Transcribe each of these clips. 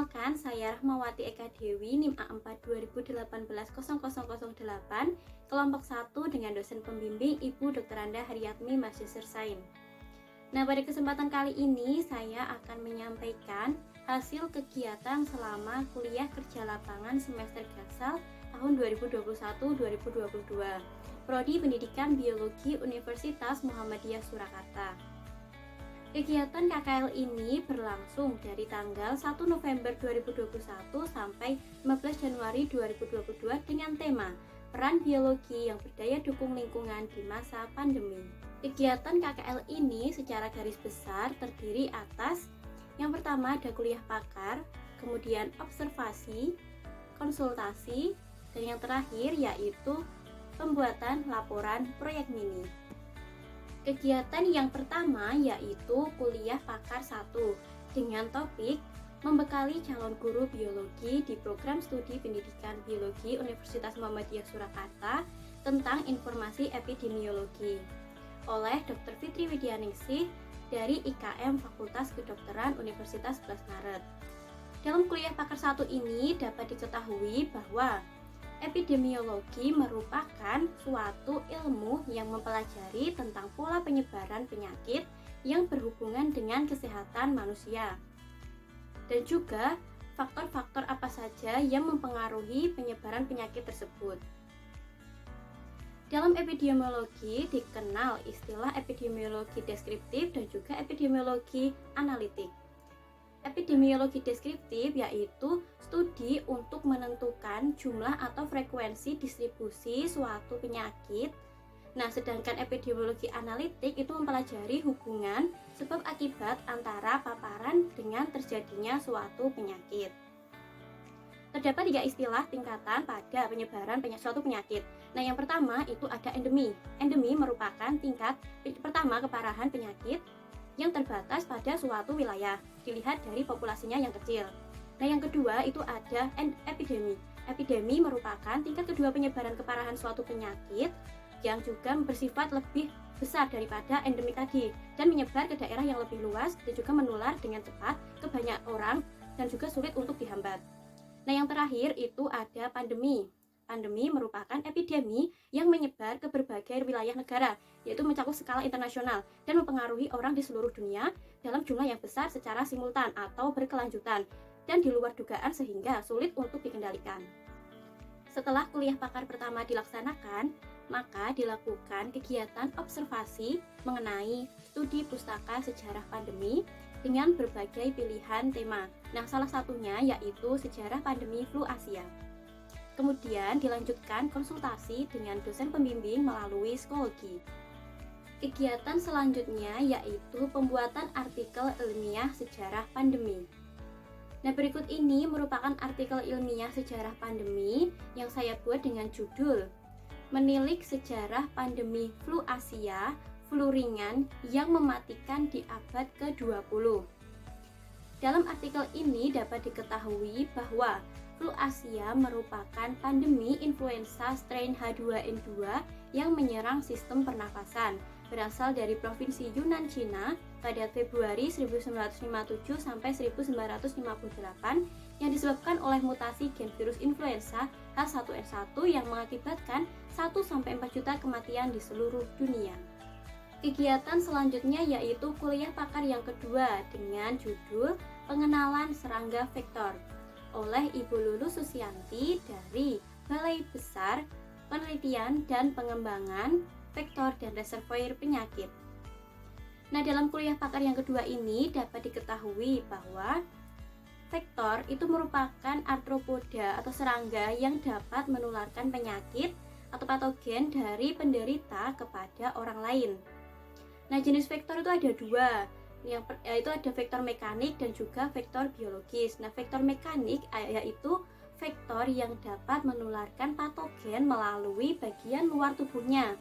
Perkenalkan, saya Rahmawati Eka Dewi, NIM A4 2018-0008, kelompok 1 dengan dosen pembimbing Ibu Dr. Anda Haryatmi Magister Sains. Nah, pada kesempatan kali ini saya akan menyampaikan hasil kegiatan selama kuliah kerja lapangan semester Gasal tahun 2021-2022, Prodi Pendidikan Biologi Universitas Muhammadiyah Surakarta. Kegiatan KKL ini berlangsung dari tanggal 1 November 2021 sampai 15 Januari 2022 dengan tema Peran Biologi yang Berdaya Dukung Lingkungan di Masa Pandemi. Kegiatan KKL ini secara garis besar terdiri atas yang pertama ada kuliah pakar, kemudian observasi, konsultasi, dan yang terakhir yaitu pembuatan laporan proyek mini. Kegiatan yang pertama yaitu kuliah pakar 1 dengan topik membekali calon guru biologi di program studi pendidikan biologi Universitas Muhammadiyah Surakarta tentang informasi epidemiologi oleh Dr. Fitri Widianingsih dari IKM Fakultas Kedokteran Universitas 11 Maret. Dalam kuliah pakar 1 ini dapat diketahui bahwa epidemiologi merupakan suatu ilmu yang mempelajari tentang pola penyebaran penyakit yang berhubungan dengan kesehatan manusia dan juga faktor-faktor apa saja yang mempengaruhi penyebaran penyakit tersebut. Dalam epidemiologi dikenal istilah epidemiologi deskriptif dan juga epidemiologi analitik. Epidemiologi deskriptif yaitu studi untuk menentukan jumlah atau frekuensi distribusi suatu penyakit. Nah, sedangkan epidemiologi analitik itu mempelajari hubungan sebab akibat antara paparan dengan terjadinya suatu penyakit. Terdapat 3 istilah tingkatan pada penyebaran suatu penyakit. Nah, yang pertama itu ada endemi. Endemi merupakan tingkat pertama keparahan penyakit yang terbatas pada suatu wilayah, dilihat dari populasinya yang kecil. Nah, yang kedua itu ada epidemi. Epidemi merupakan tingkat kedua penyebaran keparahan suatu penyakit yang juga bersifat lebih besar daripada endemik tadi dan menyebar ke daerah yang lebih luas dan juga menular dengan cepat ke banyak orang dan juga sulit untuk dihambat. Nah, yang terakhir itu ada pandemi. Pandemi merupakan epidemi yang menyebar ke berbagai wilayah negara, yaitu mencakup skala internasional dan mempengaruhi orang di seluruh dunia dalam jumlah yang besar secara simultan atau berkelanjutan dan di luar dugaan sehingga sulit untuk dikendalikan. Setelah kuliah pakar pertama dilaksanakan, maka dilakukan kegiatan observasi mengenai studi pustaka sejarah pandemi dengan berbagai pilihan tema. Nah, salah satunya yaitu sejarah pandemi flu Asia. Kemudian dilanjutkan konsultasi dengan dosen pembimbing melalui psikologi. Kegiatan selanjutnya yaitu pembuatan artikel ilmiah sejarah pandemi. Nah, berikut ini merupakan artikel ilmiah sejarah pandemi yang saya buat dengan judul Menilik Sejarah Pandemi Flu Asia, Flu Ringan yang Mematikan di Abad ke-20. Dalam artikel ini dapat diketahui bahwa flu Asia merupakan pandemi influenza strain H2N2 yang menyerang sistem pernafasan, berasal dari provinsi Yunnan, Cina pada Februari 1957 sampai 1958 yang disebabkan oleh mutasi gen virus influenza H1N1 yang mengakibatkan 1-4 juta kematian di seluruh dunia. Kegiatan selanjutnya yaitu kuliah pakar yang kedua dengan judul Pengenalan Serangga Vektor oleh Ibu Lulu Susianti dari Balai Besar Penelitian dan Pengembangan Vektor dan Reservoir Penyakit. Nah, dalam kuliah pakar yang kedua ini dapat diketahui bahwa vektor itu merupakan arthropoda atau serangga yang dapat menularkan penyakit atau patogen dari penderita kepada orang lain. Nah, jenis vektor itu ada 2. Yaitu ada vektor mekanik dan juga vektor biologis. Nah, vektor mekanik yaitu vektor yang dapat menularkan patogen melalui bagian luar tubuhnya.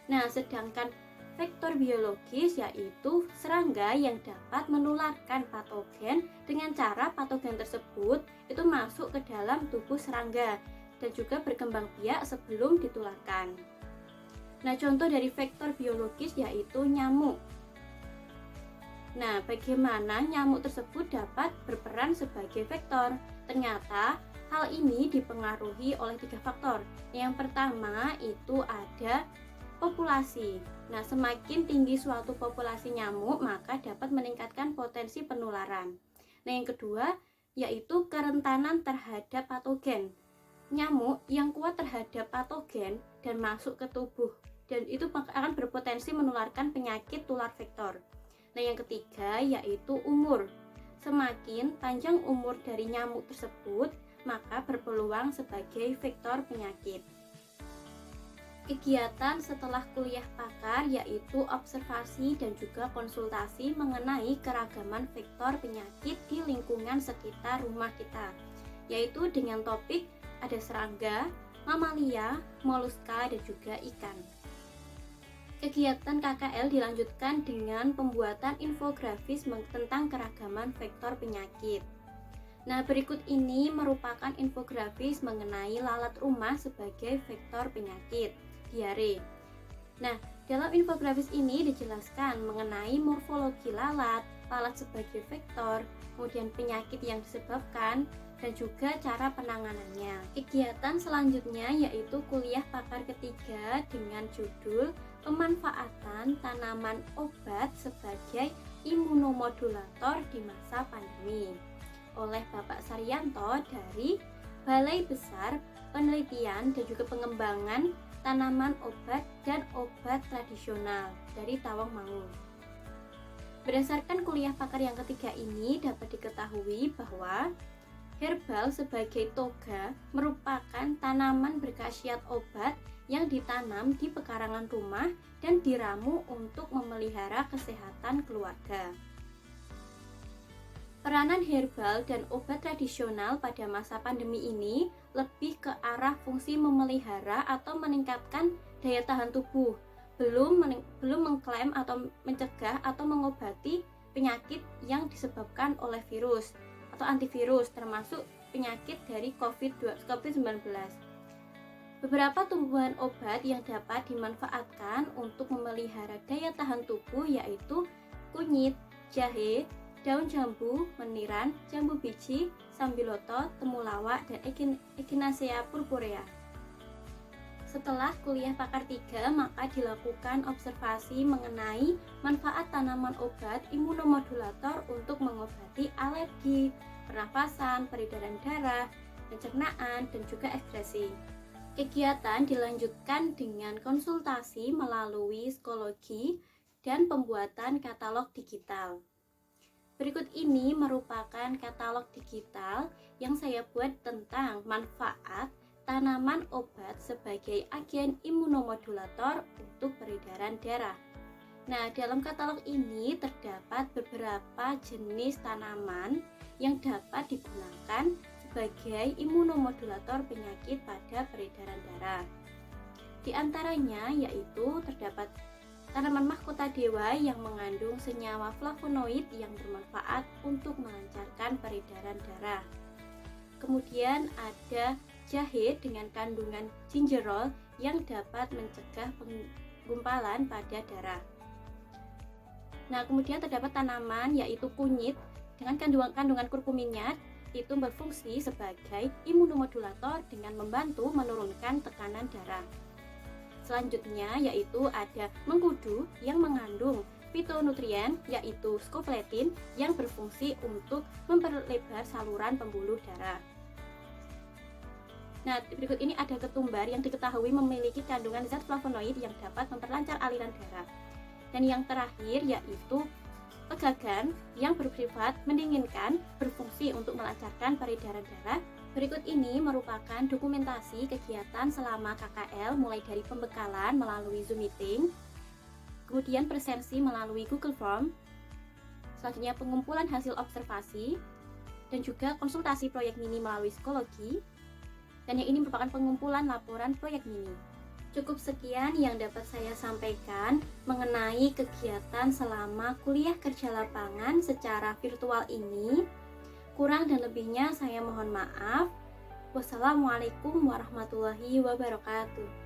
Nah, sedangkan vektor biologis yaitu serangga yang dapat menularkan patogen dengan cara patogen tersebut itu masuk ke dalam tubuh serangga dan juga berkembang biak sebelum ditularkan. Nah, contoh dari vektor biologis yaitu nyamuk. Nah, bagaimana nyamuk tersebut dapat berperan sebagai vektor? Ternyata hal ini dipengaruhi oleh 3 faktor. Yang pertama itu ada populasi. Nah, semakin tinggi suatu populasi nyamuk, maka dapat meningkatkan potensi penularan. Nah, yang kedua yaitu kerentanan terhadap patogen. Nyamuk yang kuat terhadap patogen dan masuk ke tubuh dan itu akan berpotensi menularkan penyakit tular vektor. Nah, yang ketiga yaitu umur. Semakin panjang umur dari nyamuk tersebut, maka berpeluang sebagai vektor penyakit. Kegiatan setelah kuliah pakar yaitu observasi dan juga konsultasi mengenai keragaman vektor penyakit di lingkungan sekitar rumah kita, yaitu dengan topik ada serangga, mamalia, moluska, dan juga ikan. Kegiatan KKL dilanjutkan dengan pembuatan infografis tentang keragaman vektor penyakit. Nah, berikut ini merupakan infografis mengenai lalat rumah sebagai vektor penyakit diare. Nah, dalam infografis ini dijelaskan mengenai morfologi lalat, lalat sebagai vektor, kemudian penyakit yang disebabkan, dan juga cara penanganannya. Kegiatan selanjutnya yaitu kuliah pakar ketiga dengan judul pemanfaatan tanaman obat sebagai imunomodulator di masa pandemi oleh Bapak Saryanto dari Balai Besar Penelitian dan juga Pengembangan Tanaman Obat dan Obat Tradisional dari Tawangmangu. Berdasarkan kuliah pakar yang ketiga ini dapat diketahui bahwa herbal sebagai toga merupakan tanaman berkhasiat obat yang ditanam di pekarangan rumah dan diramu untuk memelihara kesehatan keluarga. Peranan herbal dan obat tradisional pada masa pandemi ini lebih ke arah fungsi memelihara atau meningkatkan daya tahan tubuh, belum mengklaim atau mencegah atau mengobati penyakit yang disebabkan oleh virus atau antivirus, termasuk penyakit dari COVID-19. Beberapa tumbuhan obat yang dapat dimanfaatkan untuk memelihara daya tahan tubuh yaitu kunyit, jahe, daun jambu, meniran, jambu biji, sambiloto, temulawak, dan Echinacea purpurea. Setelah kuliah pakar 3, maka dilakukan observasi mengenai manfaat tanaman obat imunomodulator untuk mengobati alergi, pernafasan, peredaran darah, pencernaan, dan juga ekskresi. Kegiatan dilanjutkan dengan konsultasi melalui psikologi dan pembuatan katalog digital. Berikut ini merupakan katalog digital yang saya buat tentang manfaat tanaman obat sebagai agen imunomodulator untuk peredaran darah. Nah, dalam katalog ini terdapat beberapa jenis tanaman yang dapat digunakan sebagai imunomodulator penyakit pada peredaran darah. Di antaranya yaitu terdapat tanaman mahkota dewa yang mengandung senyawa flavonoid yang bermanfaat untuk melancarkan peredaran darah. Kemudian ada jahe dengan kandungan gingerol yang dapat mencegah penggumpalan pada darah. Nah, kemudian terdapat tanaman yaitu kunyit dengan kandungan kurkuminnya itu berfungsi sebagai imunomodulator dengan membantu menurunkan tekanan darah. Selanjutnya yaitu ada mengkudu yang mengandung fitonutrien yaitu scopoletin yang berfungsi untuk memperlebar saluran pembuluh darah. Nah, berikut ini ada ketumbar yang diketahui memiliki kandungan zat flavonoid yang dapat memperlancar aliran darah. Dan yang terakhir yaitu pegagan yang bersifat mendinginkan berfungsi untuk melancarkan peredaran darah. Berikut ini merupakan dokumentasi kegiatan selama KKL mulai dari pembekalan melalui Zoom meeting, kemudian presensi melalui Google Form, selanjutnya pengumpulan hasil observasi, dan juga konsultasi proyek mini melalui psikologi, dan yang ini merupakan pengumpulan laporan proyek mini. Cukup sekian yang dapat saya sampaikan mengenai kegiatan selama kuliah kerja lapangan secara virtual ini. Kurang dan lebihnya saya mohon maaf. Wassalamualaikum warahmatullahi wabarakatuh.